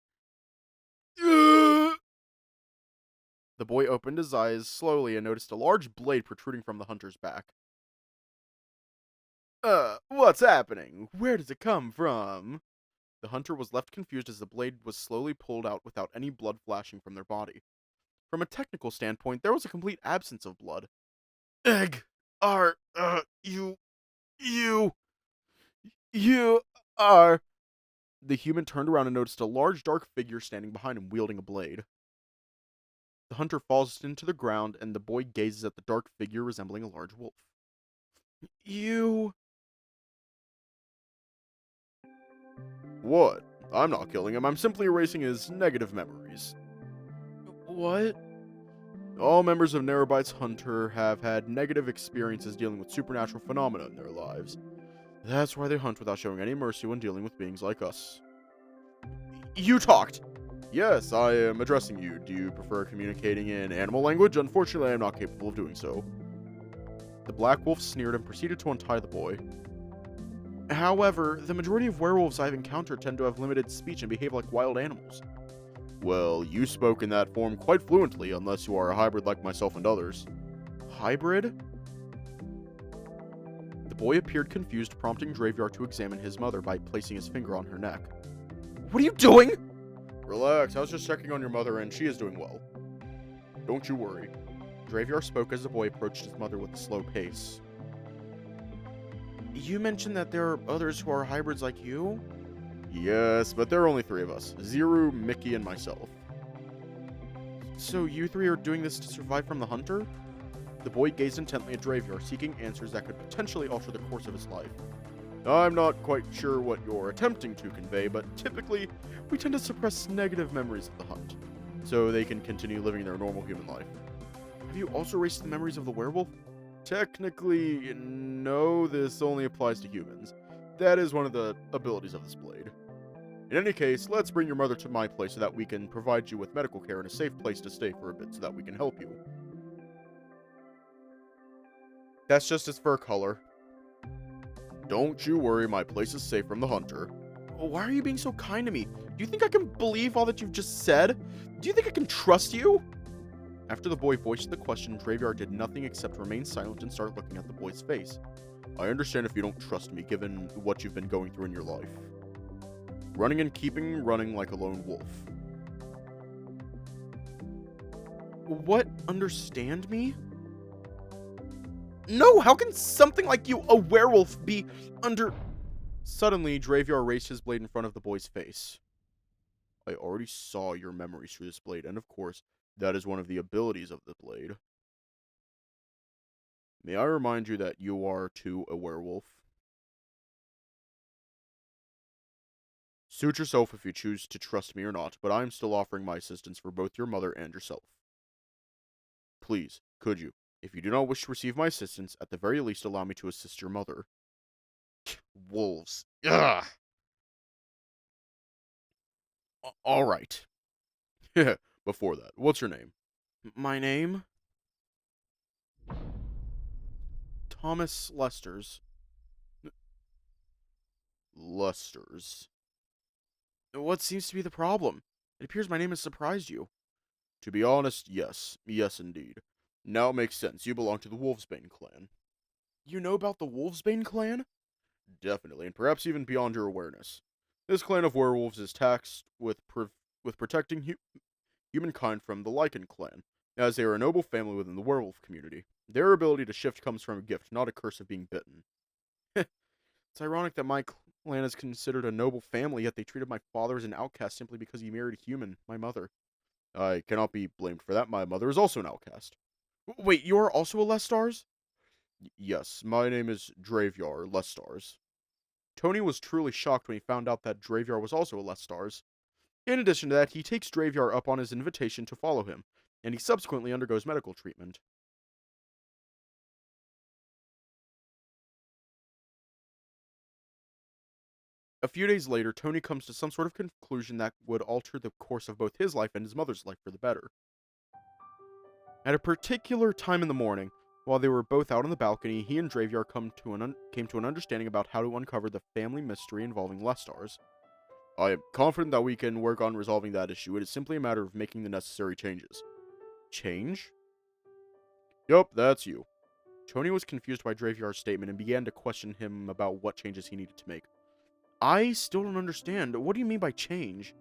The boy opened his eyes slowly and noticed a large blade protruding from the hunter's back. What's happening? Where does it come from? The hunter was left confused as the blade was slowly pulled out without any blood flashing from their body. From a technical standpoint, there was a complete absence of blood. You are... The human turned around and noticed a large dark figure standing behind him wielding a blade. The hunter falls into the ground and the boy gazes at the dark figure resembling a large wolf. You... What? I'm not killing him. I'm simply erasing his negative memories. What? All members of Narrowbite's Hunter have had negative experiences dealing with supernatural phenomena in their lives. That's why they hunt without showing any mercy when dealing with beings like us. You talked! Yes, I am addressing you. Do you prefer communicating in animal language? Unfortunately, I am not capable of doing so. The black wolf sneered and proceeded to untie the boy. However, the majority of werewolves I've encountered tend to have limited speech and behave like wild animals. Well, you spoke in that form quite fluently, unless you are a hybrid like myself and others. Hybrid? The boy appeared confused, prompting Dravyar to examine his mother by placing his finger on her neck. What are you doing? Relax, I was just checking on your mother and she is doing well. Don't you worry. Dravyar spoke as the boy approached his mother with a slow pace. You mentioned that there are others who are hybrids like you? Yes, but there are only 3 of us. Zearu, Mickey, and myself. So you 3 are doing this to survive from the hunter? The boy gazed intently at Dravyar, seeking answers that could potentially alter the course of his life. I'm not quite sure what you're attempting to convey, but typically, we tend to suppress negative memories of the hunt, so they can continue living their normal human life. Have you also erased the memories of the werewolf? Technically, no, this only applies to humans. That is one of the abilities of this blade. In any case, let's bring your mother to my place so that we can provide you with medical care and a safe place to stay for a bit so that we can help you. That's just his fur color. Don't you worry, my place is safe from the hunter. Why are you being so kind to me? Do you think I can believe all that you've just said? Do you think I can trust you? After the boy voiced the question, Dravyar did nothing except remain silent and start looking at the boy's face. I understand if you don't trust me, given what you've been going through in your life. Running and keeping running like a lone wolf. What? Understand me? No, how can something like you, a werewolf, be under... Suddenly, Dravyar raised his blade in front of the boy's face. I already saw your memories through this blade, and of course, that is one of the abilities of the blade. May I remind you that you are, too, a werewolf? Suit yourself if you choose to trust me or not, but I am still offering my assistance for both your mother and yourself. Please, could you, if you do not wish to receive my assistance, at the very least allow me to assist your mother? Wolves. Ugh! Alright. Before that, what's your name? My name? Thomas Lesters. Lesters. What seems to be the problem? It appears my name has surprised you. To be honest, yes. Yes, indeed. Now it makes sense. You belong to the Wolfsbane clan. You know about the Wolfsbane clan? Definitely, and perhaps even beyond your awareness. This clan of werewolves is tasked with protecting humankind from the Lycan clan. as they are a noble family within the werewolf community. Their ability to shift comes from a gift, not a curse of being bitten. It's ironic that my clan is considered a noble family, yet they treated my father as an outcast simply because he married a human, my mother. I cannot be blamed for that. My mother is also an outcast. Wait, you are also a Lestars? Yes, my name is Dravyar Lestars. Tony was truly shocked when he found out that Dravyar was also a Lestars. In addition to that, he takes Dravyar up on his invitation to follow him, and he subsequently undergoes medical treatment. A few days later, Tony comes to some sort of conclusion that would alter the course of both his life and his mother's life for the better. At a particular time in the morning, while they were both out on the balcony, he and Dravyar came to an understanding about how to uncover the family mystery involving Lestars. I am confident that we can work on resolving that issue. It is simply a matter of making the necessary changes. Change? Yup, that's you. Tony was confused by Dravyar's statement and began to question him about what changes he needed to make. I still don't understand. What do you mean by change?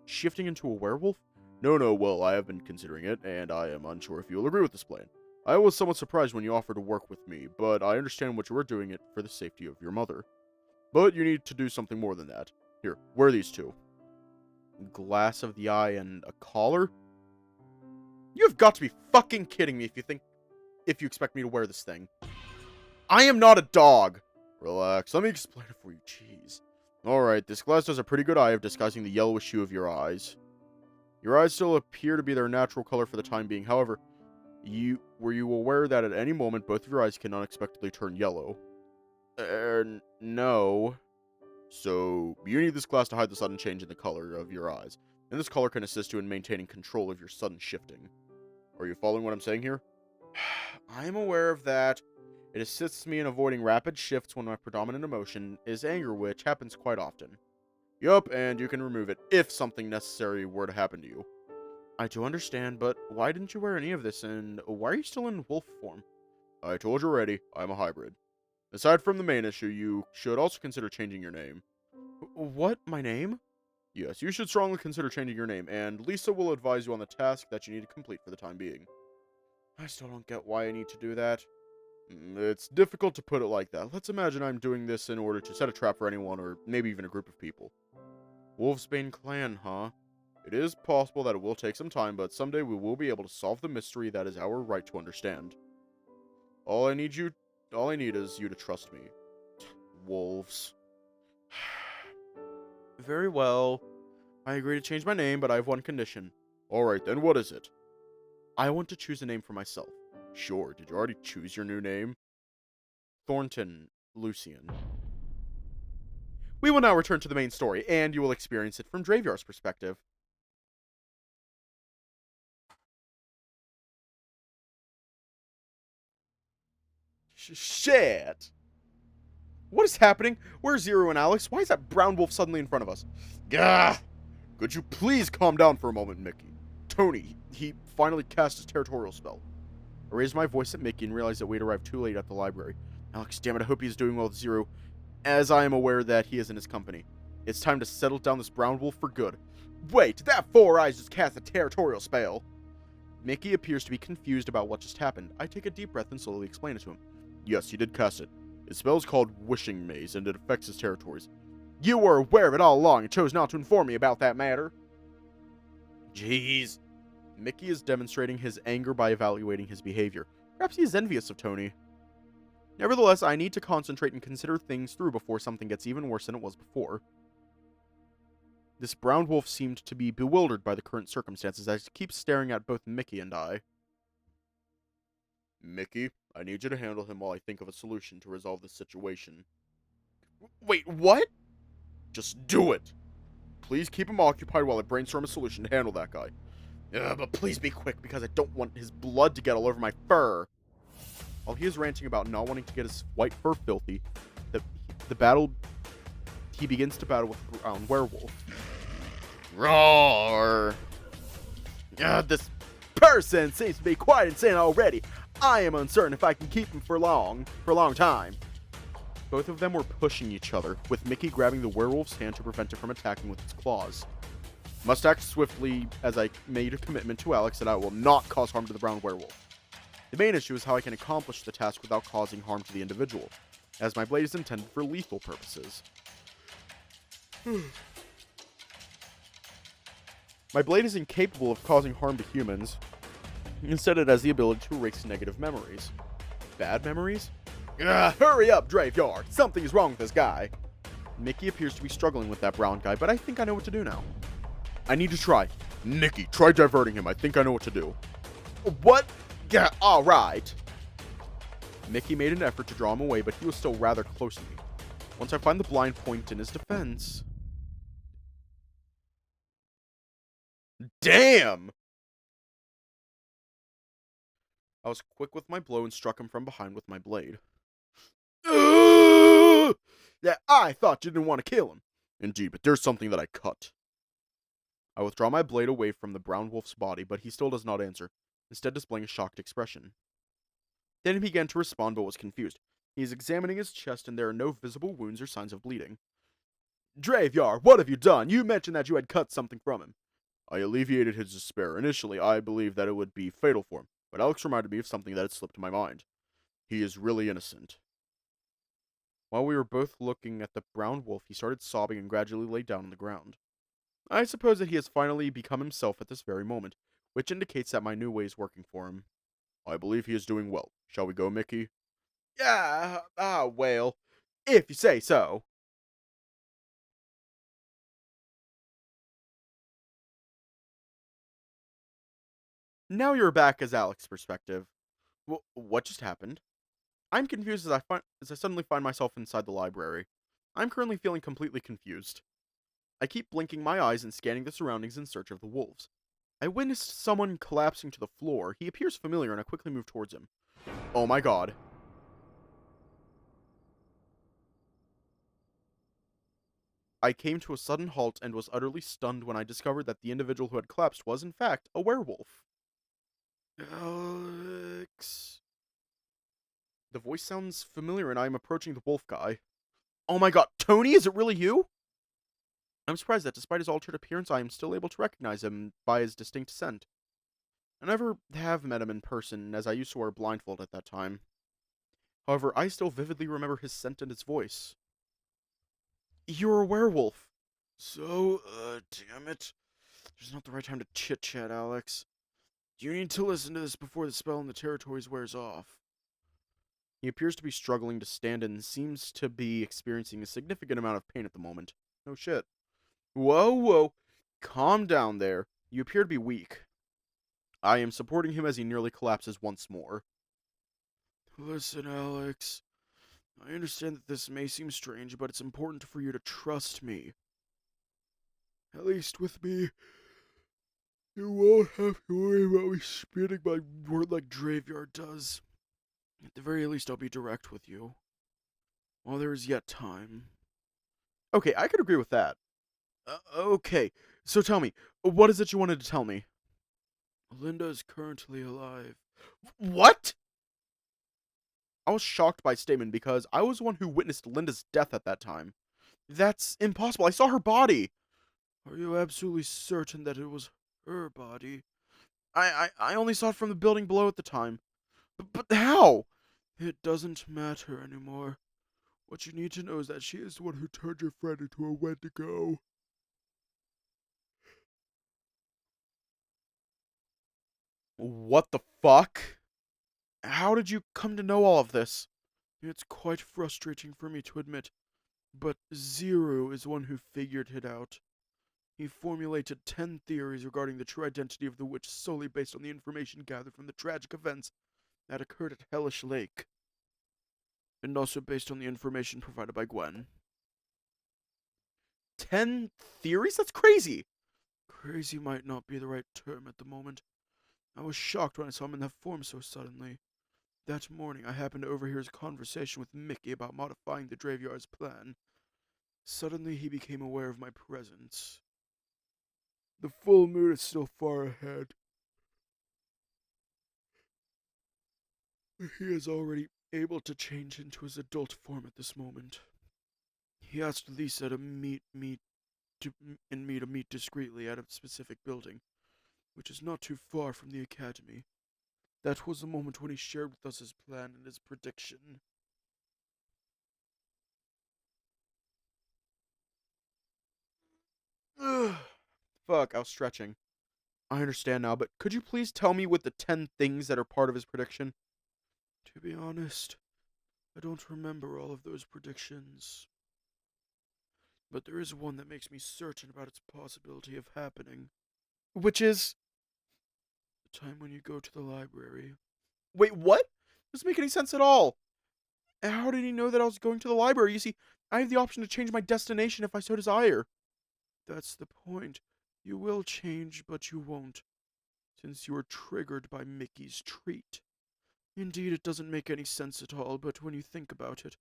Shifting into a werewolf? No, well, I have been considering it, and I am unsure if you'll agree with this plan. I was somewhat surprised when you offered to work with me, but I understand what you are doing it for the safety of your mother. But you need to do something more than that. Here, wear these two. Glass of the eye and a collar? You've got to be fucking kidding me if you expect me to wear this thing. I am not a dog! Relax, let me explain it for you, jeez. Alright, this glass does a pretty good eye of disguising the yellowish hue of your eyes. Your eyes still appear to be their natural color for the time being, however, were you aware that at any moment both of your eyes can unexpectedly turn yellow? No. So, you need this glass to hide the sudden change in the color of your eyes, and this color can assist you in maintaining control of your sudden shifting. Are you following what I'm saying here? I am aware of that. It assists me in avoiding rapid shifts when my predominant emotion is anger, which happens quite often. Yup, and you can remove it if something necessary were to happen to you. I do understand, but why didn't you wear any of this, and why are you still in wolf form? I told you already, I'm a hybrid. Aside from the main issue, you should also consider changing your name. What? My name? Yes, you should strongly consider changing your name, and Lisa will advise you on the task that you need to complete for the time being. I still don't get why I need to do that. It's difficult to put it like that. Let's imagine I'm doing this in order to set a trap for anyone, or maybe even a group of people. Wolfsbane clan, huh? It is possible that it will take some time, but someday we will be able to solve the mystery that is our right to understand. All I need is you to trust me. Wolves. Very well. I agree to change my name, but I have one condition. Alright then, what is it? I want to choose a name for myself. Sure, did you already choose your new name? Thornton Lucian. We will now return to the main story, and you will experience it from Dravyar's perspective. Shit! What is happening? Where's Zearu and Alex? Why is that brown wolf suddenly in front of us? Gah! Could you please calm down for a moment, Mickey? Tony, he finally cast his territorial spell. I raised my voice at Mickey and realized that we'd arrived too late at the library. Alex, damn it, I hope he's doing well with Zearu, as I am aware that he is in his company. It's time to settle down this brown wolf for good. Wait, that Four Eyes just cast a territorial spell. Mickey appears to be confused about what just happened. I take a deep breath and slowly explain it to him. Yes, he did cast it. His spell is called Wishing Maze, and it affects his territories. You were aware of it all along and chose not to inform me about that matter. Jeez. Mickey is demonstrating his anger by evaluating his behavior. Perhaps he is envious of Tony. Nevertheless, I need to concentrate and consider things through before something gets even worse than it was before. This brown wolf seemed to be bewildered by the current circumstances as he keeps staring at both Mickey and I. Mickey, I need you to handle him while I think of a solution to resolve this situation. Wait, what? Just do it! Please keep him occupied while I brainstorm a solution to handle that guy. But please be quick, because I don't want his blood to get all over my fur. While he is ranting about not wanting to get his white fur filthy, he begins to battle with a brown werewolf. Roar! This person seems to be quite insane already. I am uncertain if I can keep him for a long time. Both of them were pushing each other, with Mickey grabbing the werewolf's hand to prevent it from attacking with its claws. Must act swiftly as I made a commitment to Alex that I will not cause harm to the brown werewolf. The main issue is how I can accomplish the task without causing harm to the individual, as my blade is intended for lethal purposes. My blade is incapable of causing harm to humans. Instead, it has the ability to erase negative memories. Bad memories? Hurry up, Draveyard! Something is wrong with this guy. Mickey appears to be struggling with that brown guy, but I think I know what to do now. I need to try. Nikki, try diverting him. I think I know what to do. What? Yeah, alright. Mickey made an effort to draw him away, but he was still rather close to me. Once I find the blind point in his defense... Damn! I was quick with my blow and struck him from behind with my blade. Yeah, I thought you didn't want to kill him. Indeed, but there's something that I cut. I withdraw my blade away from the brown wolf's body, but he still does not answer, instead displaying a shocked expression. Then he began to respond, but was confused. He is examining his chest, and there are no visible wounds or signs of bleeding. Draveyard, what have you done? You mentioned that you had cut something from him. I alleviated his despair. Initially, I believed that it would be fatal for him, but Alex reminded me of something that had slipped my mind. He is really innocent. While we were both looking at the brown wolf, he started sobbing and gradually lay down on the ground. I suppose that he has finally become himself at this very moment, which indicates that my new way is working for him. I believe he is doing well. Shall we go, Mickey? Yeah, well, if you say so. Now you're back as Alex's perspective. What just happened? I'm confused as I suddenly find myself inside the library. I'm currently feeling completely confused. I keep blinking my eyes and scanning the surroundings in search of the wolves. I witnessed someone collapsing to the floor. He appears familiar and I quickly move towards him. Oh my god. I came to a sudden halt and was utterly stunned when I discovered that the individual who had collapsed was, in fact, a werewolf. Alex. The voice sounds familiar and I am approaching the wolf guy. Oh my god, Tony, is it really you? I'm surprised that despite his altered appearance, I am still able to recognize him by his distinct scent. I never have met him in person, as I used to wear a blindfold at that time. However, I still vividly remember his scent and his voice. You're a werewolf. So, damn it. There's not the right time to chit-chat, Alex. You need to listen to this before the spell in the territories wears off. He appears to be struggling to stand and seems to be experiencing a significant amount of pain at the moment. No shit. Whoa. Calm down there. You appear to be weak. I am supporting him as he nearly collapses once more. Listen, Alex. I understand that this may seem strange, but it's important for you to trust me. At least with me, you won't have to worry about me spitting my word like Draveyard does. At the very least, I'll be direct with you. While there is yet time. Okay, I could agree with that. Okay, so tell me, what is it you wanted to tell me? Linda is currently alive. What? I was shocked by statement because I was the one who witnessed Linda's death at that time. That's impossible. I saw her body. Are you absolutely certain that it was her body? I only saw it from the building below at the time. But how? It doesn't matter anymore. What you need to know is that she is the one who turned your friend into a Wendigo. What the fuck? How did you come to know all of this? It's quite frustrating for me to admit, but Zearu is one who figured it out. He formulated 10 theories regarding the true identity of the witch solely based on the information gathered from the tragic events that occurred at Hellish Lake. And also based on the information provided by Gwen. 10 theories? That's crazy! Crazy might not be the right term at the moment. I was shocked when I saw him in that form so suddenly. That morning, I happened to overhear his conversation with Mickey about modifying the Draveyard's plan. Suddenly, he became aware of my presence. The full moon is still far ahead. He is already able to change into his adult form at this moment. He asked Lisa to meet me in me to meet discreetly at a specific building, which is not too far from the academy. That was the moment when he shared with us his plan and his prediction. Ugh. Fuck, I was stretching. I understand now, but could you please tell me what the 10 things that are part of his prediction? To be honest, I don't remember all of those predictions. But there is one that makes me certain about its possibility of happening. Which is. The time when you go to the library. Wait, what? Doesn't make any sense at all. How did he know that I was going to the library? You see, I have the option to change my destination if I so desire. That's the point. You will change, but you won't, since you are triggered by Mickey's treat. Indeed, it doesn't make any sense at all, but when you think about it,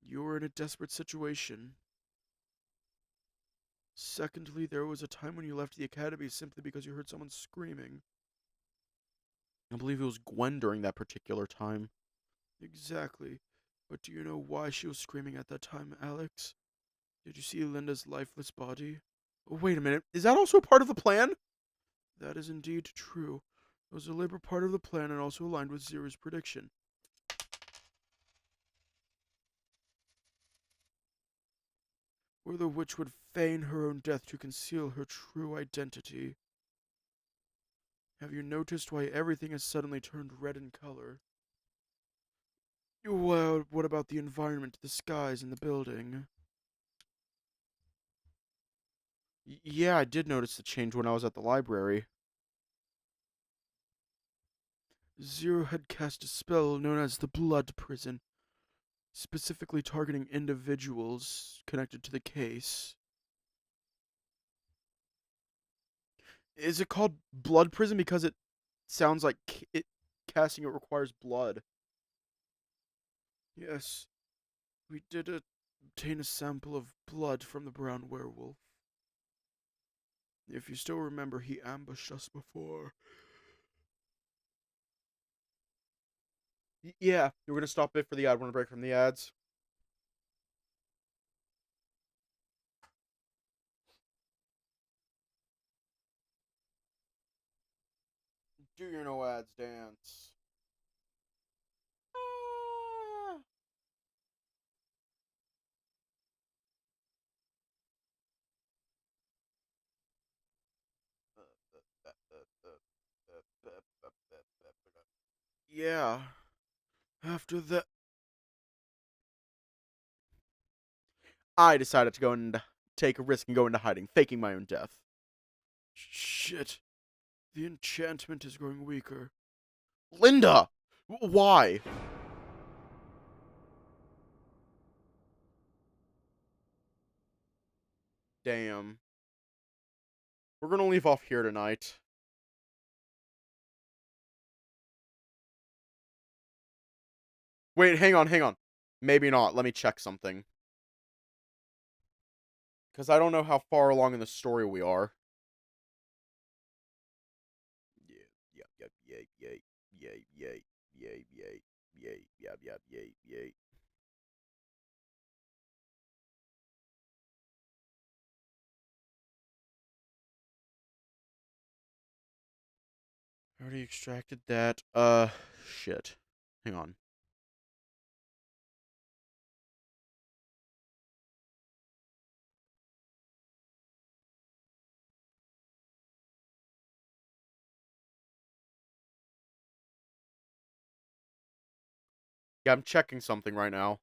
you are in a desperate situation. Secondly, there was a time when you left the academy simply because you heard someone screaming. I believe it was Gwen during that particular time. Exactly. But do you know why she was screaming at that time, Alex? Did you see Linda's lifeless body? Wait a minute, is that also part of the plan? That is indeed true. It was a deliberate part of the plan and also aligned with Zeru's prediction. Where the witch would feign her own death to conceal her true identity. Have you noticed why everything has suddenly turned red in color? Well, what about the environment, the skies, and the building? Yeah, I did notice the change when I was at the library. Zero had cast a spell known as the Blood Prison, specifically targeting individuals connected to the case. Is it called Blood Prison because it sounds like casting it requires blood? Yes, we did obtain a sample of blood from the brown werewolf. If you still remember, he ambushed us before. Yeah, we're gonna stop it for the ad. Want to break from the ads? Do your no ads dance. Ah. Yeah, after that. I decided to go and take a risk and go into hiding, faking my own death. Shit. The enchantment is growing weaker. Linda! Why? Damn. We're gonna leave off here tonight. Wait, hang on, hang on. Maybe not. Let me check something. Because I don't know how far along in the story we are. Yeah, yep, yep, yay, yay, yay, yay, yay, yay, yay, yep, yep, yay, yay. I already extracted that. Shit. Hang on. Yeah, I'm checking something right now.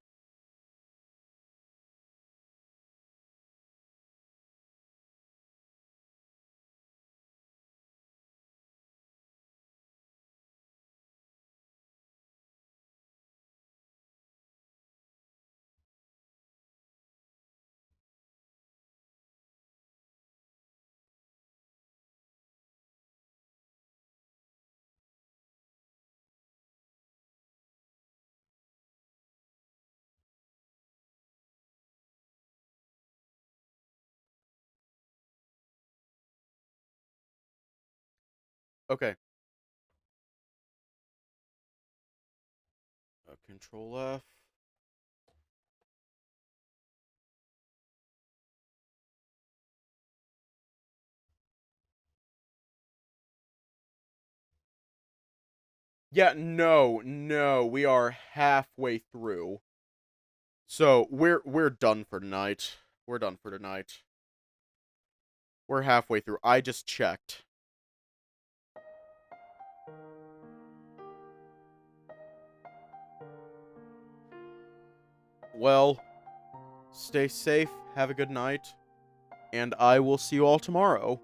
Okay. Control F. Yeah, no, we are halfway through. So, we're done for tonight. We're done for tonight. We're halfway through. I just checked. Well, stay safe, have a good night, and I will see you all tomorrow.